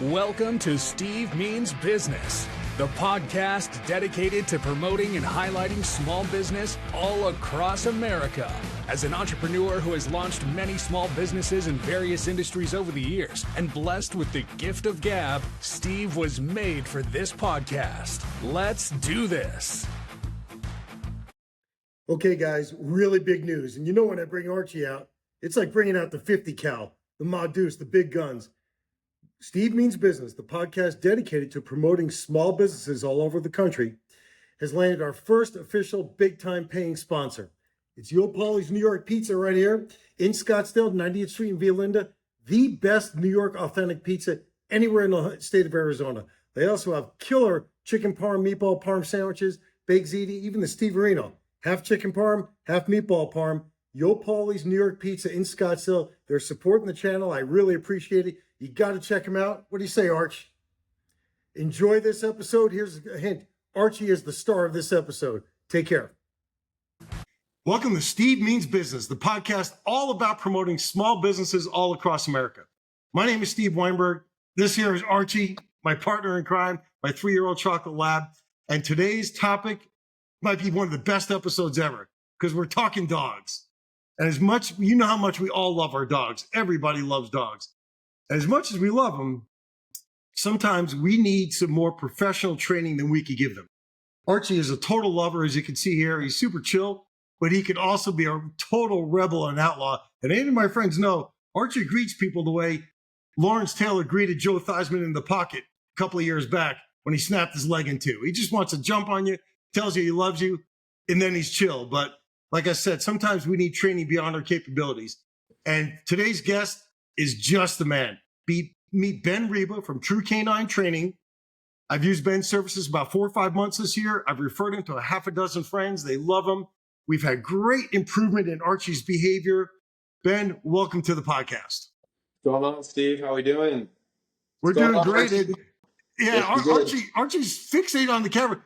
Welcome to Steve Means Business, the podcast dedicated to promoting and highlighting small business all across America. As an entrepreneur who has launched many small businesses in various industries over the years and blessed with the gift of gab, Steve was made for this podcast. Let's do this. Okay, guys, really big news. And you know when I bring Archie out, it's like bringing out the 50 cal, the Ma Deuce, the big guns. Steve Means Business, the podcast dedicated to promoting small businesses all over the country, has landed our first official big-time paying sponsor. It's Yo Pauli's New York Pizza right here in Scottsdale, 90th Street in Via Linda, the best New York authentic pizza anywhere in the state of Arizona. They also have killer chicken parm, meatball parm sandwiches, baked ziti, even the Steve Reno. Half chicken parm, half meatball parm. Yo Pauli's New York Pizza in Scottsdale. They're supporting the channel. I really appreciate it. You got to check them out. What do you say, Arch? Enjoy this episode. Here's a hint. Archie is the star of this episode. Take care. Welcome to Steve Means Business, the podcast all about promoting small businesses all across America. My name is Steve Weinberg. This here is Archie, my partner in crime, my 3-year-old chocolate lab. And today's topic might be one of the best episodes ever because we're talking dogs. And as much, you know how much we all love our dogs. Everybody loves dogs. As much as we love them, sometimes we need some more professional training than we could give them. Archie is a total lover, as you can see here. He's super chill, but he can also be a total rebel and outlaw. And any of my friends know, Archie greets people the way Lawrence Taylor greeted Joe Theismann in the pocket a couple of years back when he snapped his leg in two. He just wants to jump on you, tells you he loves you, and then he's chill. But like I said, sometimes we need training beyond our capabilities. And today's guest is just the man. Meet Ben Ryba from True Canine Training. I've used Ben's services about 4 or 5 months this year. I've referred him to a half a dozen friends. They love him. We've had great improvement in Archie's behavior. Ben, welcome to the podcast. What's going on, Steve? How are we doing? We're doing great. Archie's fixated on the camera.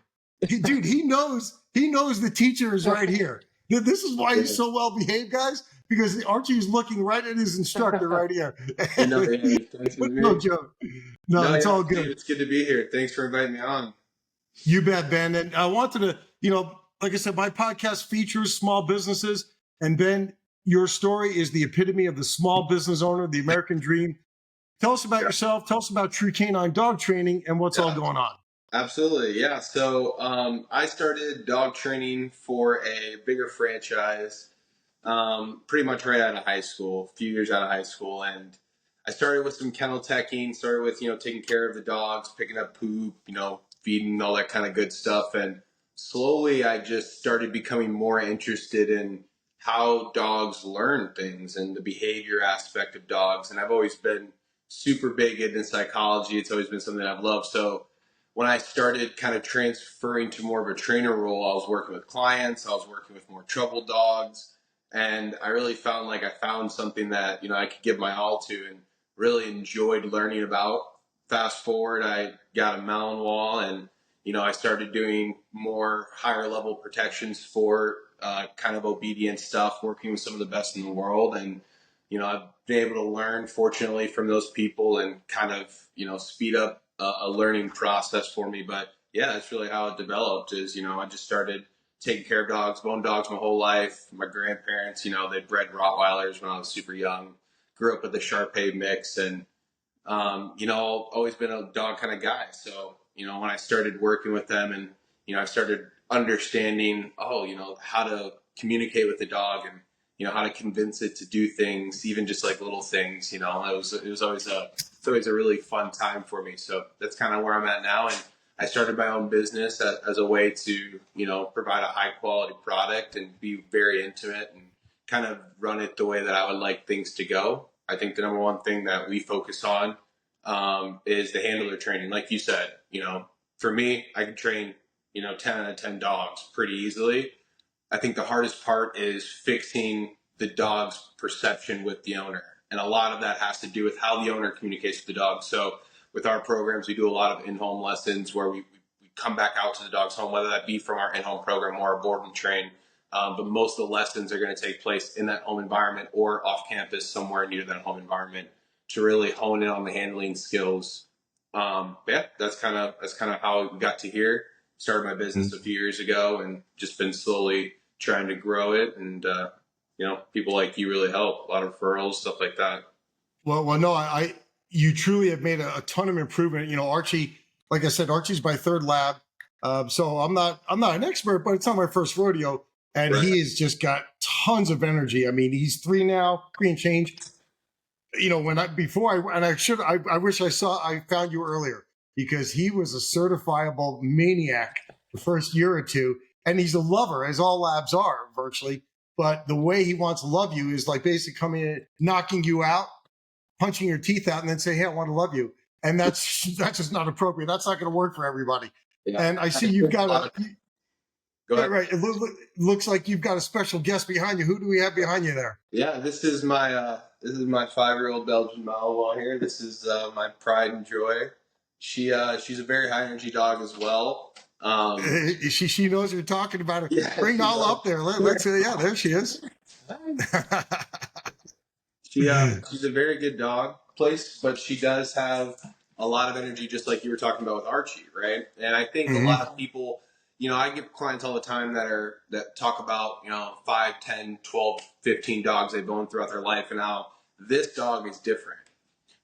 Dude, he knows the teacher is right here. This is why he's so well behaved, guys, because Archie's looking right at his instructor right here. No joke. No, it's all good. Steve, it's good to be here. Thanks for inviting me on. You bet, Ben. And I wanted to, like I said, my podcast features small businesses. And Ben, your story is the epitome of the small business owner, the American dream. Tell us about yourself. Tell us about True Canine Dog Training and what's all going on. Absolutely. Yeah. So I started dog training for a bigger franchise pretty much right out of high school, a few years out of high school. And I started with some kennel teching, started with, taking care of the dogs, picking up poop, feeding, all that kind of good stuff. And slowly I just started becoming more interested in how dogs learn things and the behavior aspect of dogs. And I've always been super big into psychology. It's always been something I've loved. So when I started kind of transferring to more of a trainer role, I was working with clients, I was working with more troubled dogs, and I really found like I found something that, I could give my all to and really enjoyed learning about. Fast forward, I got a Malinois and, I started doing more higher level protections for kind of obedient stuff, working with some of the best in the world. And, I've been able to learn, fortunately, from those people and kind of, speed up a learning process for me. But yeah, that's really how it developed is, I just started taking care of dogs, bone dogs my whole life. My grandparents, they bred Rottweilers when I was super young, grew up with the Shar-Pei mix and, always been a dog kind of guy. So, when I started working with them and, I started understanding, how to communicate with the dog and, how to convince it to do things, even just like little things, it was always a really fun time for me. So that's kind of where I'm at now. And I started my own business as a way to, provide a high quality product and be very intimate and kind of run it the way that I would like things to go. I think the number one thing that we focus on is the handler training. Like you said, for me, I can train, 10 out of 10 dogs pretty easily. I think the hardest part is fixing the dog's perception with the owner. And a lot of that has to do with how the owner communicates with the dog. So with our programs, we do a lot of in-home lessons where we come back out to the dog's home, whether that be from our in-home program or our board and train. But most of the lessons are going to take place in that home environment or off campus somewhere near that home environment to really hone in on the handling skills Yeah, that's kind of how we got to here. Started my business a few years ago, and just been slowly trying to grow it. And people like you really help. A lot of referrals, stuff like that. Well, no, you truly have made a ton of improvement. Archie, like I said, Archie's my third lab, so I'm not an expert, but it's not my first rodeo, and Right. he has just got tons of energy. I mean, he's 3 now, 3 and change. I wish I found you earlier, because he was a certifiable maniac the first year or two, and he's a lover, as all labs are virtually. But the way he wants to love you is like basically coming in, knocking you out, punching your teeth out, and then say, "Hey, I want to love you," and that's just not appropriate. That's not going to work for everybody. Yeah. And I see you've got Go ahead. right. Looks like you've got a special guest behind you. Who do we have behind you there? Yeah, this is my 5-year-old Belgian Malinois here. This is my pride and joy. She's a very high energy dog as well. She knows you're talking about her. Yeah, Bring Nala up there. Let's yeah, there she is. She's a very good dog place, but she does have a lot of energy, just like you were talking about with Archie, right? And I think a lot of people, I get clients all the time that talk about 5, 10, 12, 15 dogs they've owned throughout their life, and how this dog is different.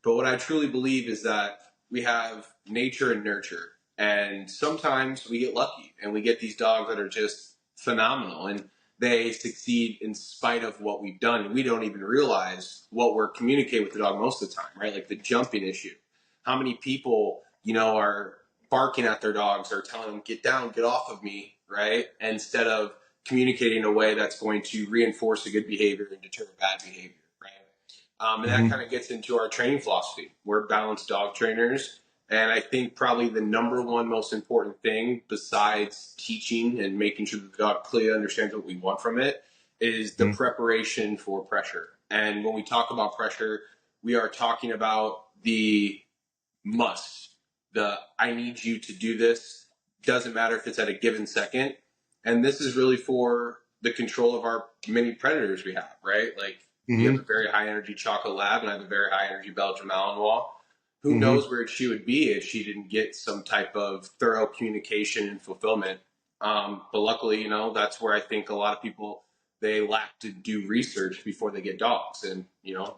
But what I truly believe is that we have nature and nurture, and sometimes we get lucky and we get these dogs that are just phenomenal, and they succeed in spite of what we've done, and we don't even realize what we're communicating with the dog most of the time, right? Like the jumping issue. How many people, are barking at their dogs or telling them, "Get down, get off of me," right? Instead of communicating in a way that's going to reinforce a good behavior and deter bad behavior, right? And that kind of gets into our training philosophy. We're balanced dog trainers. And I think probably the number one most important thing, besides teaching and making sure that the dog clearly understands what we want from it, is the preparation for pressure. And when we talk about pressure, we are talking about the must. The "I need you to do this." Doesn't matter if it's at a given second. And this is really for the control of our many predators we have, right? Like you have a very high energy chocolate lab, and I have a very high energy Belgian Malinois. Who knows where she would be if she didn't get some type of thorough communication and fulfillment. But luckily, that's where I think a lot of people, they lack to do research before they get dogs. And,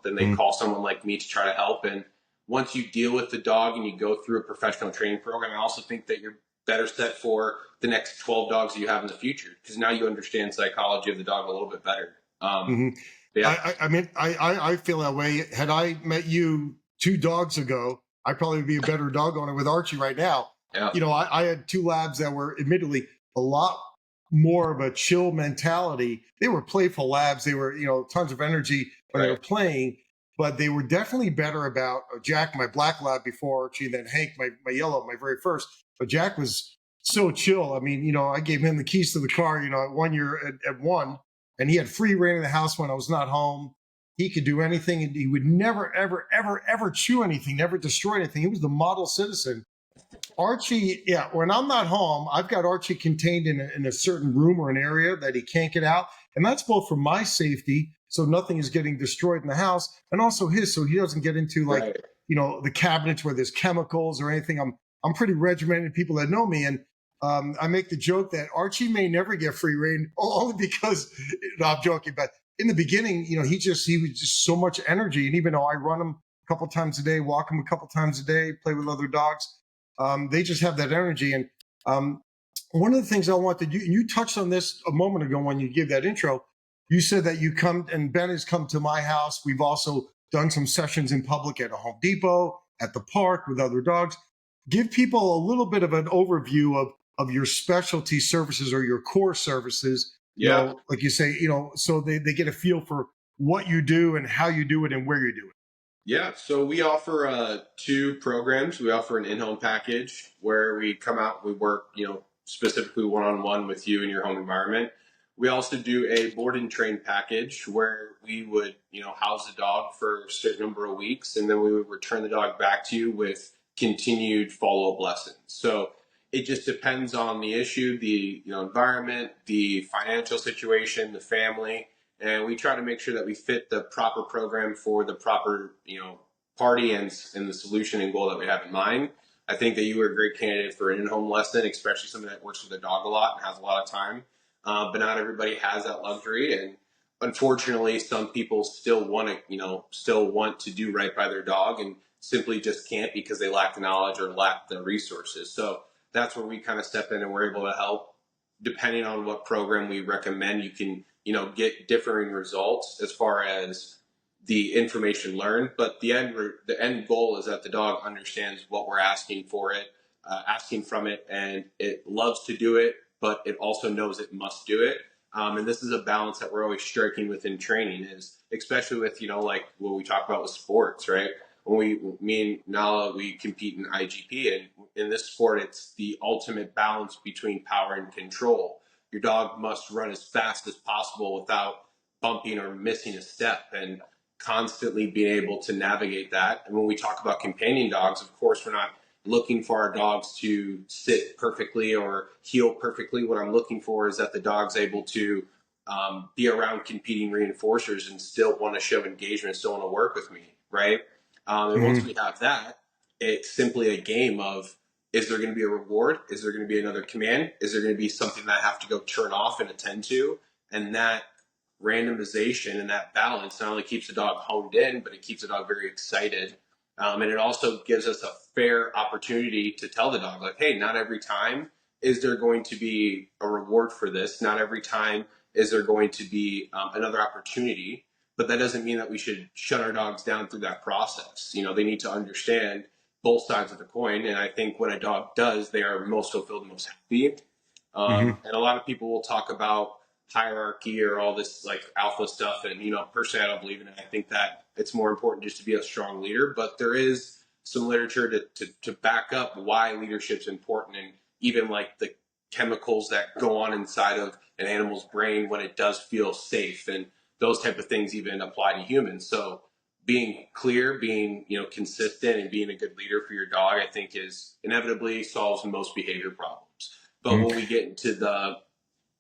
then they call someone like me to try to help. And once you deal with the dog and you go through a professional training program, I also think that you're better set for the next 12 dogs that you have in the future, because now you understand psychology of the dog a little bit better. Yeah. I feel that way. Had I met you 2 dogs ago, I'd probably be a better dog owner with Archie right now. Yeah. I had 2 labs that were admittedly a lot more of a chill mentality. They were playful labs. They were, tons of energy when they were playing, but they were definitely better about Jack, my black lab before Archie, then Hank, my yellow, my very first. But Jack was so chill. I mean, I gave him the keys to the car, at 1 year at 1, and he had free reign in the house when I was not home. He could do anything, and he would never, ever, ever, ever chew anything, never destroy anything. He was the model citizen. Archie, when I'm not home, I've got Archie contained in a certain room or an area that he can't get out. And that's both for my safety, so nothing is getting destroyed in the house, and also his, so he doesn't get into the cabinets where there's chemicals or anything. I'm pretty regimented, people that know me. And I make the joke that Archie may never get free reign, only because, I'm joking, but in the beginning, he was just so much energy. And even though I run him a couple times a day, walk him a couple times a day, play with other dogs, they just have that energy. And one of the things I wanted, you touched on this a moment ago when you gave that intro. You said that you come, and Ben has come to my house. We've also done some sessions in public at a Home Depot, at the park with other dogs. Give people a little bit of an overview of your specialty services or your core services. Like you say, so they get a feel for what you do and how you do it and where you do it. Yeah, so we offer 2 programs. We offer an in-home package where we come out, we work, specifically one-on-one with you in your home environment. We also do a board and train package where we would, house the dog for a certain number of weeks, and then we would return the dog back to you with continued follow-up lessons. So it just depends on the issue, the environment, the financial situation, the family. And we try to make sure that we fit the proper program for the proper, party and the solution and goal that we have in mind. I think that you are a great candidate for an in-home lesson, especially somebody that works with a dog a lot and has a lot of time. But not everybody has that luxury, and unfortunately, some people still want to do right by their dog and simply just can't because they lack the knowledge or lack the resources. So that's where we kind of step in and we're able to help. Depending on what program we recommend, you can get differing results as far as the information learned, but the end goal is that the dog understands what we're asking from it, and it loves to do it, but it also knows it must do it. And this is a balance that we're always striking within training, is especially with like what we talk about with sports, right? When me and Nala, we compete in IGP, and in this sport, it's the ultimate balance between power and control. Your dog must run as fast as possible without bumping or missing a step, and constantly being able to navigate that. And when we talk about companion dogs, of course, we're not looking for our dogs to sit perfectly or heel perfectly. What I'm looking for is that the dog's able to be around competing reinforcers and still want to show engagement, still want to work with me, right? And once we have that, it's simply a game of, is there going to be a reward? Is there going to be another command? Is there going to be something that I have to go turn off and attend to? And that randomization and that balance not only keeps the dog honed in, but it keeps the dog very excited. And it also gives us a fair opportunity to tell the dog, like, hey, not every time is there going to be a reward for this. Not every time is there going to be another opportunity. But that doesn't mean that we should shut our dogs down through that process. They need to understand both sides of the coin. And I think when a dog does, they are most fulfilled, most happy. And a lot of people will talk about hierarchy or all this like alpha stuff, and personally I don't believe in it. I think that it's more important just to be a strong leader, but there is some literature to back up why leadership's important, and even like the chemicals that go on inside of an animal's brain when it does feel safe, and those type of things even apply to humans. So being clear, being consistent, and being a good leader for your dog, I think is inevitably solves most behavior problems. But when we get into the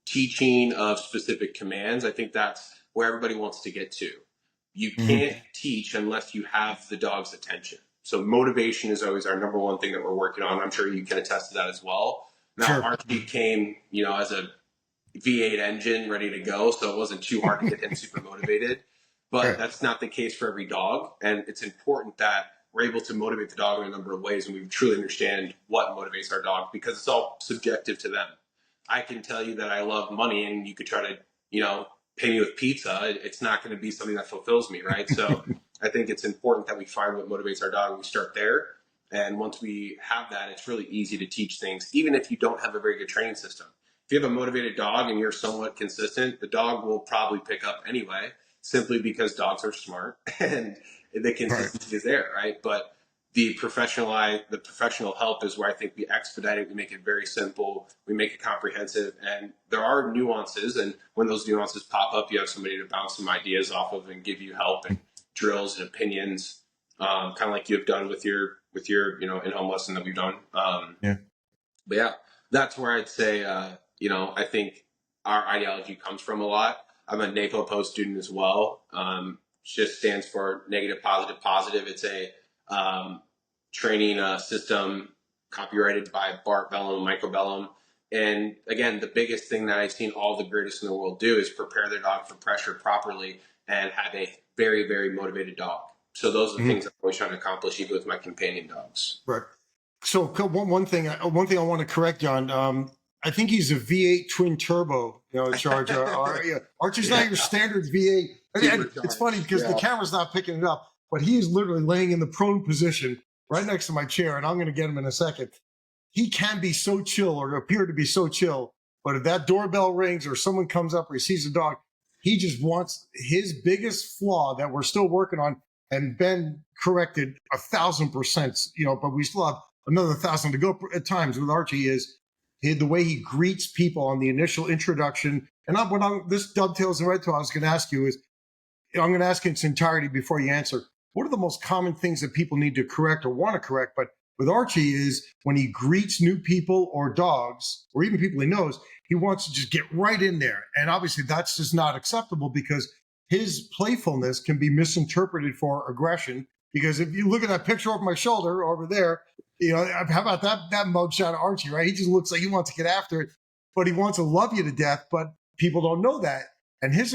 teaching of specific commands, I think that's where everybody wants to get to. You can't teach unless you have the dog's attention. So motivation is always our number one thing that we're working on. I'm sure you can attest to that as well. Now, Archie came, as a V8 engine ready to go, so it wasn't too hard to get him super motivated. But that's not the case for every dog, and it's important that we're able to motivate the dog in a number of ways, and we truly understand what motivates our dog, because it's all subjective to them. I can tell you that I love money, and you could try to, pay me with pizza. It's not going to be something that fulfills me, right? So I think it's important that we find what motivates our dog, and we start there. And once we have that, it's really easy to teach things, even if you don't have a very good training system. If you have a motivated dog and you're somewhat consistent, the dog will probably pick up anyway, simply because dogs are smart and the consistency is there, right? But the professional help is where I think we expedite it. We make it very simple. We make it comprehensive. And there are nuances. And when those nuances pop up, you have somebody to bounce some ideas off of and give you help and drills and opinions, kind of like you have done with your in-home lesson that we've done. But yeah, that's where I'd say, I think our ideology comes from a lot. I'm a NAPO post student as well. Just stands for negative, positive, positive. It's a training system copyrighted by Bart Bellum and Michael Bellum. And again, the biggest thing that I've seen all the greatest in the world do is prepare their dog for pressure properly and have a very, very motivated dog. So those are the things I'm always trying to accomplish, even with my companion dogs. Right. So one thing I want to correct you on. I think he's a V8 twin turbo, Charger. Archie's not your standard V8. And it's funny because the camera's not picking it up, but he is literally laying in the prone position right next to my chair, and I'm going to get him in a second. He can be so chill, or appear to be so chill, but if that doorbell rings or someone comes up or he sees a dog, he just wants his biggest flaw that we're still working on, and Ben corrected 1,000%, but we still have another 1,000 to go at times with Archie, is the way he greets people on the initial introduction. And this dovetails right to what I was going to ask you is, I'm going to ask in its entirety before you answer. What are the most common things that people need to correct or want to correct? But with Archie is when he greets new people or dogs, or even people he knows, he wants to just get right in there. And obviously that's just not acceptable, because his playfulness can be misinterpreted for aggression. because if you look at that picture over my shoulder over there, how about that mugshot of Archie, right? He just looks like he wants to get after it, but he wants to love you to death. But people don't know that, and his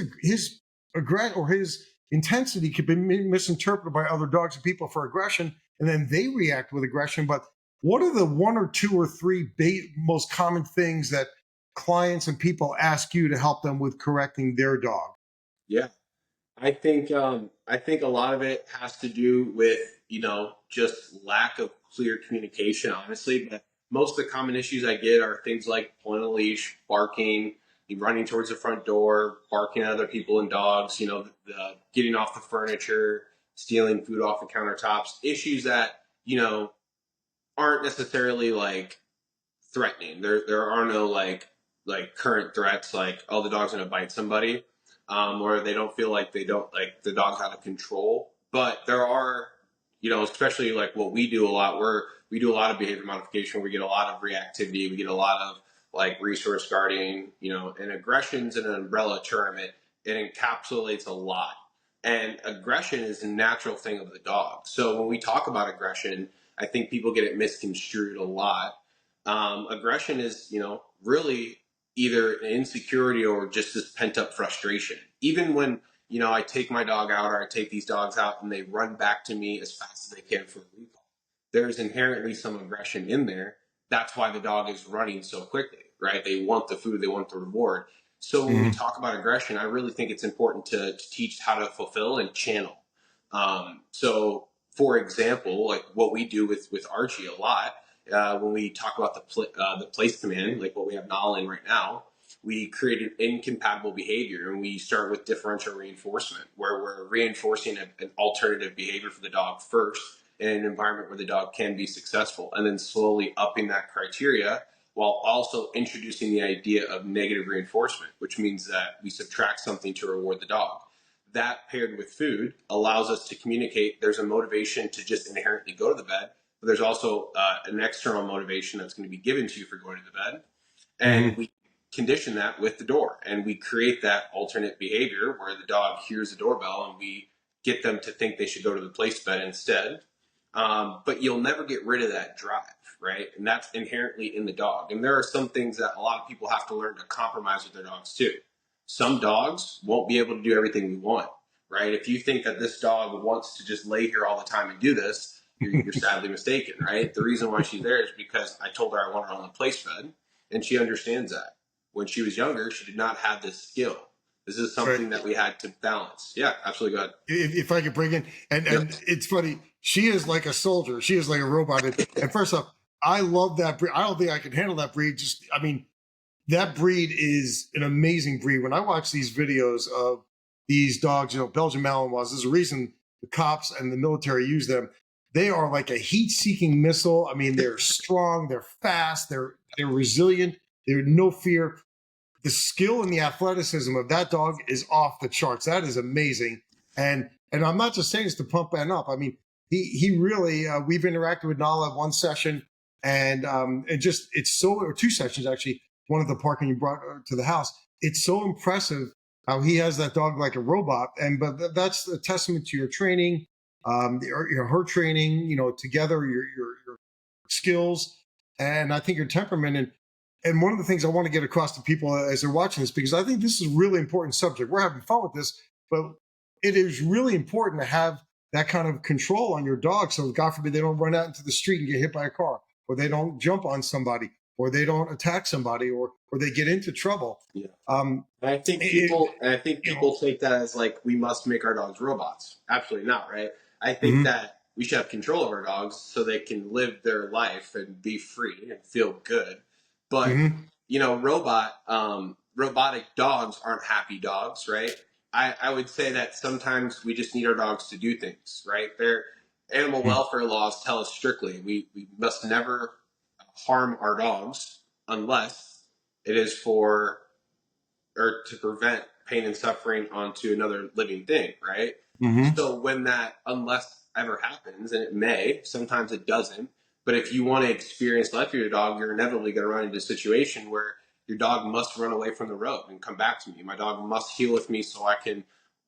aggression or his intensity could be misinterpreted by other dogs and people for aggression, and then they react with aggression. But what are the one or two or three most common things that clients and people ask you to help them with correcting their dog? Yeah. I think a lot of it has to do with, just lack of clear communication, honestly. But most of the common issues I get are things like pulling a leash, barking, running towards the front door, barking at other people and dogs, getting off the furniture, stealing food off the countertops, issues that, aren't necessarily like threatening. There are no like current threats like, oh, the dog's gonna bite somebody, or they don't feel like they don't like the dog's out of control. But there are, especially like what we do a lot, where we do a lot of behavior modification. We get a lot of reactivity. We get a lot of like resource guarding. And aggression's an umbrella term. It encapsulates a lot. And aggression is a natural thing of the dog. So when we talk about aggression, I think people get it misconstrued a lot. Aggression is, really either an insecurity or just this pent up frustration. Even when, I take my dog out or I take these dogs out and they run back to me as fast as they can for the recall, there's inherently some aggression in there. That's why the dog is running so quickly, right? They want the food, they want the reward. So when we talk about aggression, I really think it's important to teach how to fulfill and channel. So for example, like what we do with Archie a lot, when we talk about the place command, like what we have Nala in right now, we create an incompatible behavior, and we start with differential reinforcement, where we're reinforcing an alternative behavior for the dog first in an environment where the dog can be successful, and then slowly upping that criteria while also introducing the idea of negative reinforcement, which means that we subtract something to reward the dog. That paired with food allows us to communicate there's a motivation to just inherently go to the bed, but there's also an external motivation that's going to be given to you for going to the bed. And we condition that with the door, and we create that alternate behavior where the dog hears the doorbell and we get them to think they should go to the place bed instead. But you'll never get rid of that drive, right? And that's inherently in the dog. And there are some things that a lot of people have to learn to compromise with their dogs too. Some dogs won't be able to do everything we want, right? If you think that this dog wants to just lay here all the time and do this, you're sadly mistaken, right? The reason why she's there is because I told her I want her on the place bed, and she understands that. When she was younger, she did not have this skill. This is something that we had to balance. Yeah, absolutely. Go ahead. If I could bring in, and it's funny, she is like a soldier. She is like a robot. And first off, I love that breed. I don't think I could handle that breed. That breed is an amazing breed. When I watch these videos of these dogs, Belgian Malinois, there's a reason the cops and the military use them. They are like a heat-seeking missile. They're strong, they're fast, they're resilient, they're no fear. The skill and the athleticism of that dog is off the charts. That is amazing. And I'm not just saying this to pump Ben up. He really, we've interacted with Nala one session, and or two sessions actually, one at the park and you brought to the house. It's so impressive how he has that dog like a robot. But that's a testament to your training, her training, together, your skills, and I think your temperament. And one of the things I want to get across to people as they're watching this, because I think this is a really important subject. We're having fun with this, but it is really important to have that kind of control on your dog. So God forbid they don't run out into the street and get hit by a car, or they don't jump on somebody, or they don't attack somebody, or they get into trouble. Yeah. I think people take that as like, we must make our dogs robots. Absolutely not, right? I think that we should have control of our dogs so they can live their life and be free and feel good. But robotic dogs aren't happy dogs, right? I would say that sometimes we just need our dogs to do things, right? Their animal welfare laws tell us strictly we must never harm our dogs unless it is for or to prevent pain and suffering onto another living thing, right? So when that unless ever happens, and it may, sometimes it doesn't, but if you want to experience life with your dog, you're inevitably going to run into a situation where your dog must run away from the road and come back to me. My dog must heel with me so I can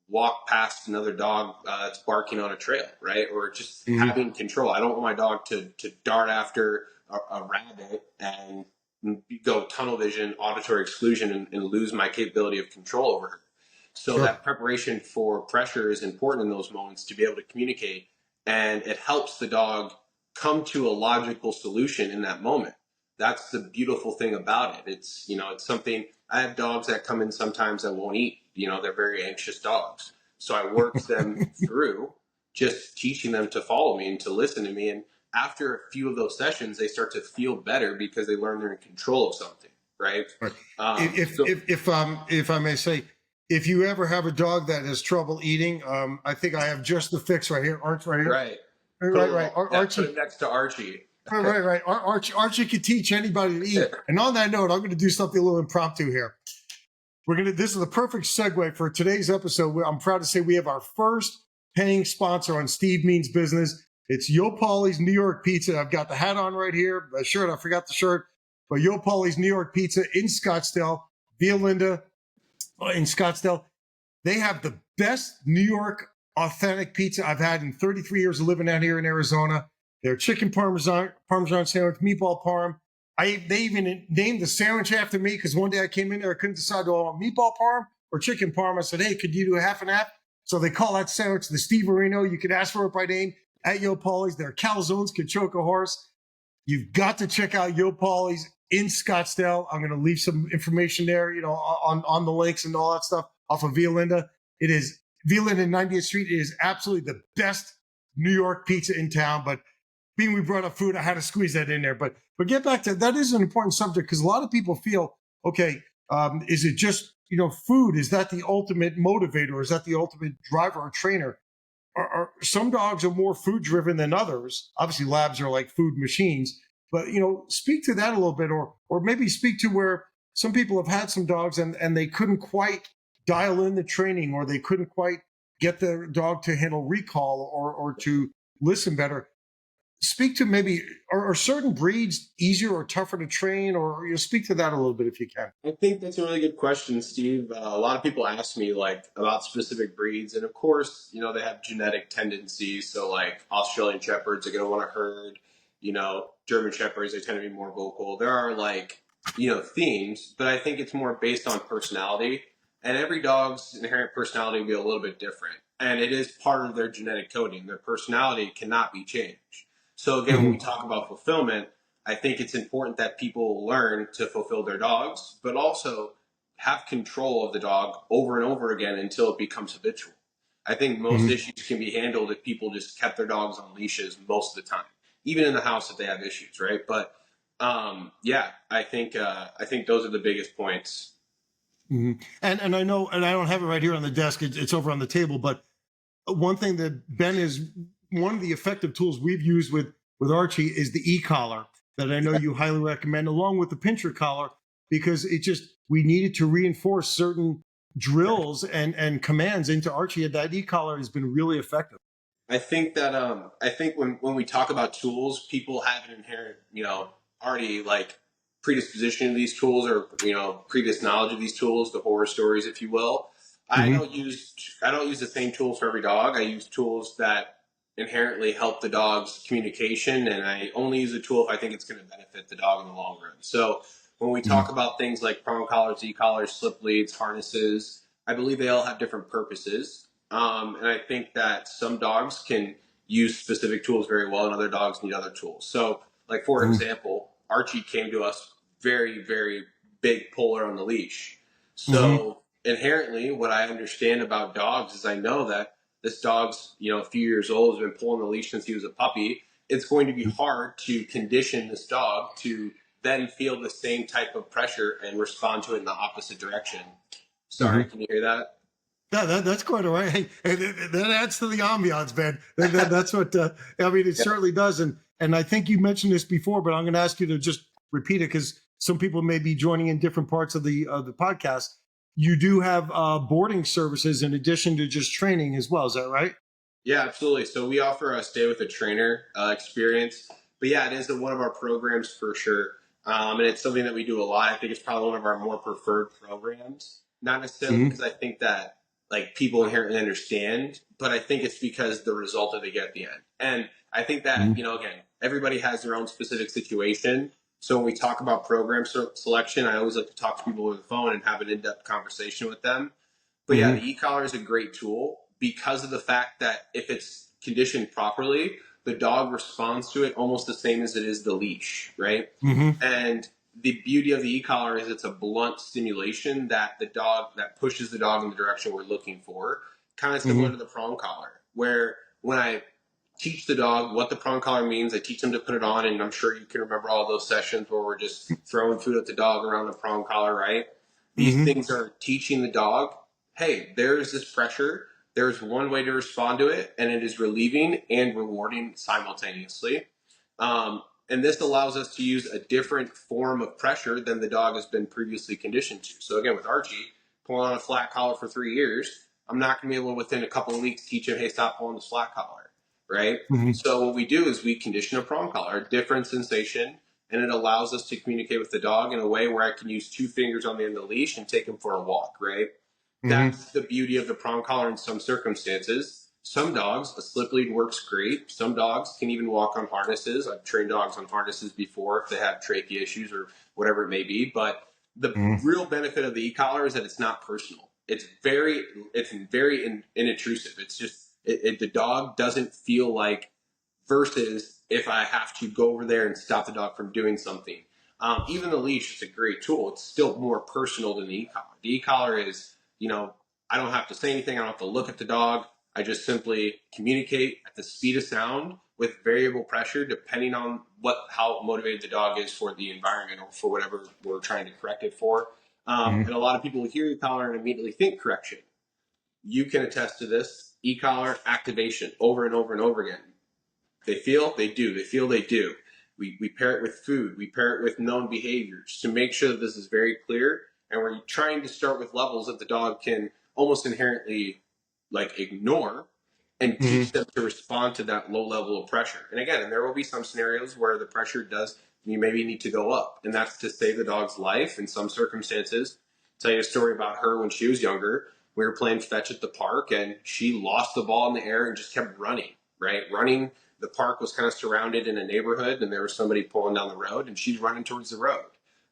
walk past another dog that's barking on a trail, right? Or just Mm-hmm. having control. I don't want my dog to dart after a rabbit and go tunnel vision, auditory exclusion, and lose my capability of control over her. So Sure. that preparation for pressure is important in those moments to be able to communicate, and it helps the dog come to a logical solution in that moment. That's the beautiful thing about it. It's something. I have dogs that come in sometimes that won't eat. They're very anxious dogs. So I work them through just teaching them to follow me and to listen to me. And after a few of those sessions, they start to feel better because they learn they're in control of something, right? Right. So If I may say, if you ever have a dog that has trouble eating, I think I have just the fix right here. Arch right here. right, Right. put Archie. it next to Archie. Right. Archie could teach anybody to eat. And on that note, I'm going to do something a little impromptu here. This is the perfect segue for today's episode. I'm proud to say we have our first paying sponsor on Steve Means Business. It's Yo Pauli's New York Pizza. I've got the hat on right here, the shirt. I forgot the shirt, but Yo Pauli's New York Pizza in Scottsdale, Via Linda in Scottsdale. They have the best New York authentic pizza I've had in 33 years of living out here in Arizona. Their chicken parmesan sandwich, meatball parm. They even named the sandwich after me because one day I came in there, I couldn't decide do I want meatball parm or chicken parm. I said, hey, could you do a half and half? So they call that sandwich the Steve Areno. You can ask for it by name at Yo Pauli's. Their calzones can choke a horse. You've got to check out Yo Pauli's in Scottsdale. I'm going to leave some information there, on the links and all that stuff off of Via Linda. It is Via Linda 90th Street. It is absolutely the best New York pizza in town. But being we brought up food, I had to squeeze that in there. But get back to that is an important subject because a lot of people feel, okay, is it just food? Is that the ultimate motivator? Is that the ultimate driver or trainer? Some dogs are more food driven than others. Obviously, labs are like food machines. But speak to that a little bit, or maybe speak to where some people have had some dogs and they couldn't quite dial in the training, or they couldn't quite get the dog to handle recall or to listen better. Speak to maybe are certain breeds easier or tougher to train, or speak to that a little bit if you can. I think that's a really good question, Steve. A lot of people ask me about specific breeds, and of course, they have genetic tendencies. So Australian Shepherds are going to want to herd. German Shepherds, they tend to be more vocal. There are themes, but I think it's more based on personality, and every dog's inherent personality will be a little bit different, and it is part of their genetic coding. Their personality cannot be changed. So again, when we talk about fulfillment, I think it's important that people learn to fulfill their dogs, but also have control of the dog over and over again until it becomes habitual. I think most issues can be handled if people just kept their dogs on leashes most of the time, even in the house if they have issues, right? But I think those are the biggest points. Mm-hmm. And I know, and I don't have it right here on the desk. It's over on the table. But one thing that Ben is one of the effective tools we've used with Archie is the e-collar that I know you highly recommend, along with the pincher collar, because we needed to reinforce certain drills and commands into Archie. And that e-collar has been really effective. I think that when we talk about tools, people have an inherent, already predisposition to these tools, or previous knowledge of these tools, the horror stories, if you will. I don't use the same tools for every dog. I use tools that inherently help the dog's communication, and I only use a tool if I think it's going to benefit the dog in the long run. So when we talk about things like prong collars, e-collars, slip leads, harnesses, I believe they all have different purposes. And I think that some dogs can use specific tools very well, and other dogs need other tools. So, for example, Archie came to us very, very big puller on the leash. So inherently, what I understand about dogs is I know that this dog's, a few years old, has been pulling the leash since he was a puppy. It's going to be hard to condition this dog to then feel the same type of pressure and respond to it in the opposite direction. Sorry, can you hear that? Yeah, that's quite all right. Hey, that adds to the ambiance, Ben. That's what it certainly does. And I think you mentioned this before, but I'm going to ask you to just repeat it because some people may be joining in different parts of the podcast. You do have boarding services in addition to just training as well. Is that right? Yeah, absolutely. So we offer a stay with a trainer experience. But yeah, it is one of our programs for sure. And it's something that we do a lot. I think it's probably one of our more preferred programs. Not necessarily because I think that like people inherently understand, but I think it's because the result that they get at the end. And I think that, again, everybody has their own specific situation. So when we talk about program selection, I always like to talk to people over the phone and have an in-depth conversation with them. But yeah, the e-collar is a great tool because of the fact that if it's conditioned properly, the dog responds to it almost the same as it is the leash, right? And the beauty of the e-collar is it's a blunt stimulation that pushes the dog in the direction we're looking for, kind of similar to the prong collar, where when I teach the dog what the prong collar means, I teach them to put it on, and I'm sure you can remember all those sessions where we're just throwing food at the dog around the prong collar, right? These things are teaching the dog, hey, there's this pressure. There's one way to respond to it, and it is relieving and rewarding simultaneously. And this allows us to use a different form of pressure than the dog has been previously conditioned to. So again, with Archie, pulling on a flat collar for 3 years, I'm not going to be able to, within a couple of weeks, teach him, hey, stop pulling this flat collar, right? So what we do is we condition a prong collar, a different sensation, and it allows us to communicate with the dog in a way where I can use 2 fingers on the end of the leash and take him for a walk, right? That's the beauty of the prong collar in some circumstances. Some dogs, a slip lead works great. Some dogs can even walk on harnesses. I've trained dogs on harnesses before if they have trachea issues or whatever it may be. But the real benefit of the e-collar is that it's not personal. It's very inintrusive. It's just the dog doesn't feel like, versus if I have to go over there and stop the dog from doing something. Even the leash is a great tool. It's still more personal than the e-collar. The e-collar is, I don't have to say anything. I don't have to look at the dog. I just simply communicate at the speed of sound with variable pressure, depending on how motivated the dog is for the environment or for whatever we're trying to correct it for. And a lot of people hear e-collar and immediately think correction. You can attest to this. E-collar activation over and over and over again. They feel, they do. They feel, they do. We pair it with food. We pair it with known behaviors to make sure that this is very clear. And we're trying to start with levels that the dog can almost inherently ignore and teach them to respond to that low level of pressure. And again, there will be some scenarios where the pressure you maybe need to go up, and that's to save the dog's life in some circumstances. I'll tell you a story about her when she was younger. We were playing fetch at the park, and she lost the ball in the air and just kept running, right? Running. The park was kind of surrounded in a neighborhood, and there was somebody pulling down the road, and she's running towards the road,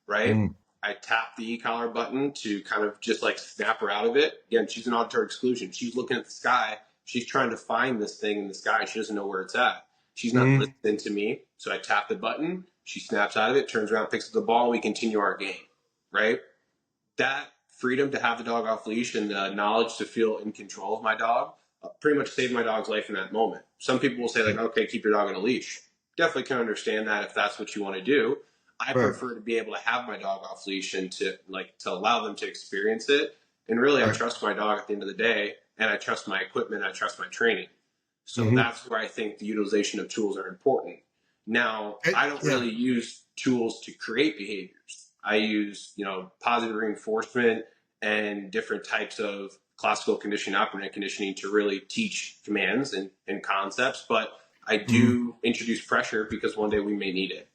right? I tapped the e-collar button to kind of just snap her out of it. Again, she's an auditory exclusion. She's looking at the sky. She's trying to find this thing in the sky. She doesn't know where it's at. She's not listening to me. So I tap the button. She snaps out of it, turns around, picks up the ball, and we continue our game, right? That freedom to have the dog off leash and the knowledge to feel in control of my dog pretty much saved my dog's life in that moment. Some people will say okay, keep your dog on a leash. Definitely can understand that if that's what you want to do. I prefer to be able to have my dog off leash and to allow them to experience it. And really, I trust my dog at the end of the day, and I trust my equipment, I trust my training. So that's where I think the utilization of tools are important. Now, I don't really use tools to create behaviors. I use, positive reinforcement and different types of classical conditioning, operant conditioning to really teach commands and concepts. But I do introduce pressure because one day we may need it.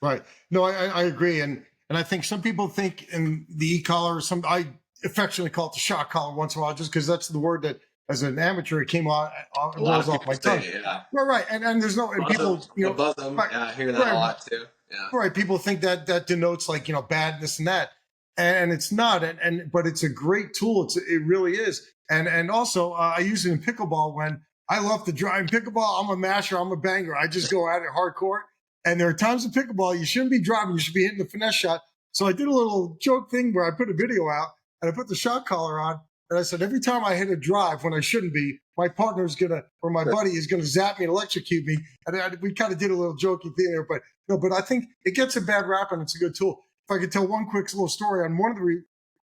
Right. No, I agree. And I think some people think in the e-collar, I affectionately call it the shock collar once in a while, just because that's the word that as an amateur, it came rolls off my tongue. Yeah. Right. And there's no, and people, buzz them. Right, yeah, I hear that a lot too. Yeah. Right. People think that denotes bad, this and that. And it's not. But it's a great tool. It really is. And also I use it in pickleball when I love to drive. In pickleball, I'm a masher. I'm a banger. I just go at it hardcore. And there are times in pickleball, you shouldn't be driving. You should be hitting the finesse shot. So I did a little joke thing where I put a video out and I put the shock collar on. And I said, every time I hit a drive when I shouldn't be, my buddy is going to zap me and electrocute me. And we kind of did a little jokey thing there. But I think it gets a bad rap and it's a good tool. If I could tell one quick little story on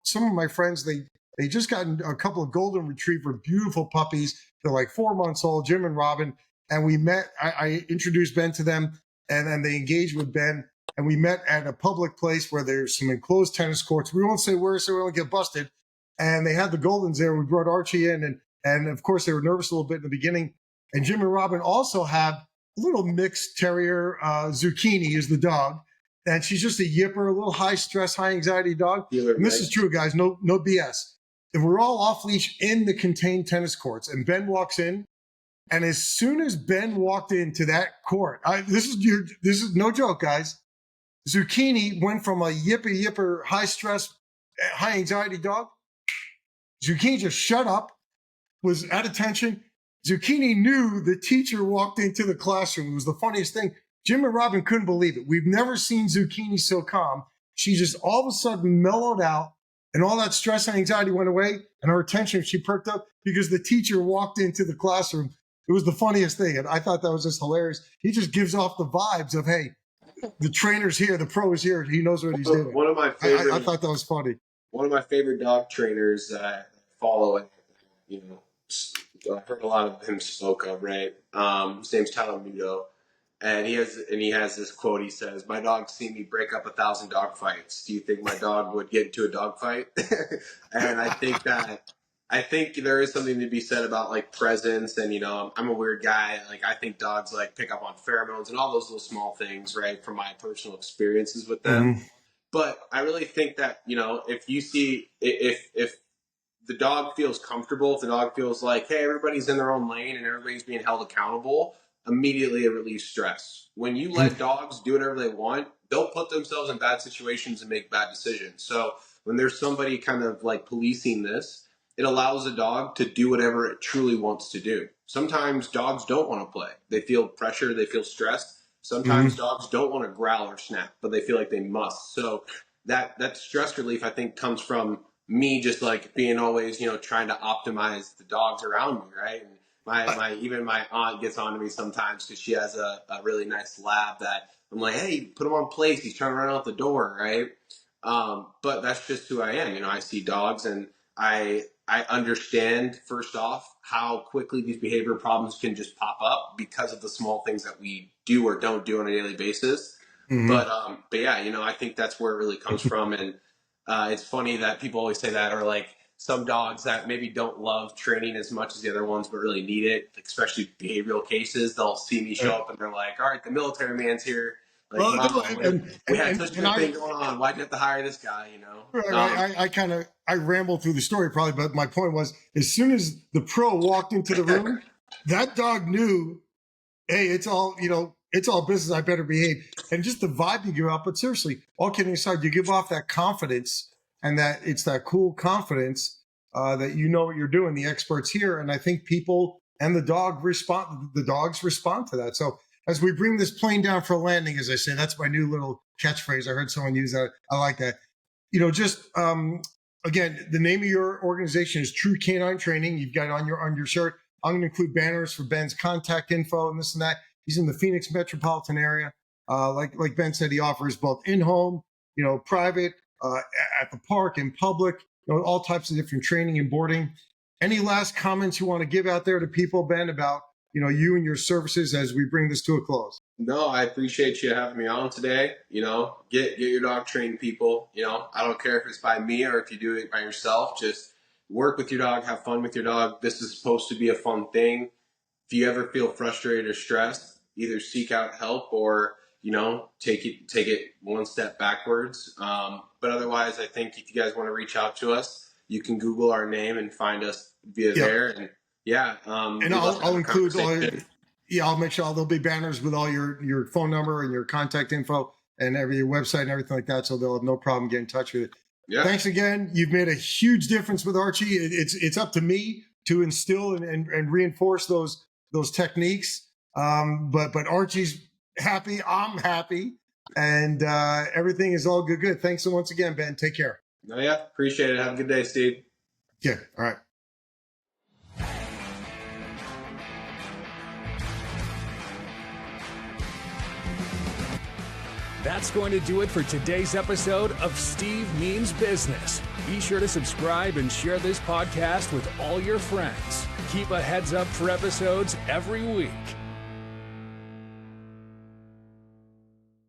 some of my friends, they just gotten a couple of golden retriever, beautiful puppies. They're 4 months old, Jim and Robin. And we met, I introduced Ben to them. And then they engaged with Ben, and we met at a public place where there's some enclosed tennis courts. We won't say where, so we won't get busted. And they had the Goldens there. We brought Archie in, and of course they were nervous a little bit in the beginning. And Jim and Robin also have a little mixed terrier. Zucchini is the dog, and she's just a yipper, a little high stress, high anxiety dog. And this is true, guys. No BS. And we're all off leash in the contained tennis courts. And Ben walks in. And as soon as Ben walked into that court, this is no joke, guys. Zucchini went from a yipper, high stress, high anxiety dog. Zucchini just shut up, was at attention. Zucchini knew the teacher walked into the classroom. It was the funniest thing. Jim and Robin couldn't believe it. We've never seen Zucchini so calm. She just all of a sudden mellowed out, and all that stress and anxiety went away, and her attention, she perked up because the teacher walked into the classroom. It was the funniest thing, and I thought that was just hilarious. He just gives off the vibes of, hey, the trainer's here, the pro is here. He knows what he's doing. One of my favorite. I thought that was funny. One of my favorite dog trainers that I follow, and I heard a lot of him spoke of. Right, his name's Tyler Muto, and he has this quote. He says, "My dog's seen me break up 1,000 dog fights. Do you think my dog would get into a dog fight?" And I think there is something to be said about like presence, and I'm a weird guy. Like I think dogs like pick up on pheromones and all those little small things, right? From my personal experiences with them. Mm-hmm. But I really think that if you see if the dog feels comfortable, if the dog feels like, hey, everybody's in their own lane and everybody's being held accountable, immediately it relieves stress. When you let dogs do whatever they want, they'll put themselves in bad situations and make bad decisions. So when there's somebody kind of like policing this, it allows a dog to do whatever it truly wants to do. Sometimes dogs don't want to play. They feel pressure. They feel stressed. Sometimes dogs don't want to growl or snap, but they feel like they must. So that stress relief, I think, comes from me just like being always, trying to optimize the dogs around me, right? And even my aunt gets on to me sometimes because she has a really nice lab that I'm like, hey, put him on place. He's trying to run out the door, right? But that's just who I am. I see dogs and I understand, first off, how quickly these behavior problems can just pop up because of the small things that we do or don't do on a daily basis. Mm-hmm. But yeah, I think that's where it really comes from. And it's funny that people always say that, or like some dogs that maybe don't love training as much as the other ones, but really need it, especially behavioral cases. They'll see me show up and they're like, all right, the military man's here. Like, we had such a good thing going on. Why'd you have to hire this guy, Right, I rambled through the story probably, but my point was, as soon as the pro walked into the room, that dog knew, hey, it's all business. I better behave. And just the vibe you give off. But seriously, all kidding aside, you give off that confidence, and that it's that cool confidence that you know what you're doing. The experts here, and I think people and the dogs respond to that. So as we bring this plane down for a landing, as I say, that's my new little catchphrase. I heard someone use that. I like that. Again, the name of your organization is True Canine Training. You've got it on your shirt. I'm going to include banners for Ben's contact info and this and that. He's in the Phoenix metropolitan area. Like Ben said, he offers both in-home, private, at the park, in public, all types of different training and boarding. Any last comments you want to give out there to people, Ben, about you and your services as we bring this to a close? No, I appreciate you having me on today. Get your dog trained, people. I don't care if it's by me or if you do it by yourself. Just work with your dog, have fun with your dog. This is supposed to be a fun thing. If you ever feel frustrated or stressed, either seek out help or, take it one step backwards. But otherwise, I think if you guys want to reach out to us, you can Google our name and find us via there. And and I'll include I'll make sure there'll be banners with all your phone number and your contact info and your website and everything like that. So they'll have no problem getting in touch with it. Yeah. Thanks again. You've made a huge difference with Archie. It's up to me to instill and reinforce those techniques. But Archie's happy. I'm happy. And everything is all good. Thanks so once again, Ben. Take care. Oh, yeah. Appreciate it. Have a good day, Steve. Yeah. All right. That's going to do it for today's episode of Steve Means Business. Be sure to subscribe and share this podcast with all your friends. Keep a heads up for episodes every week.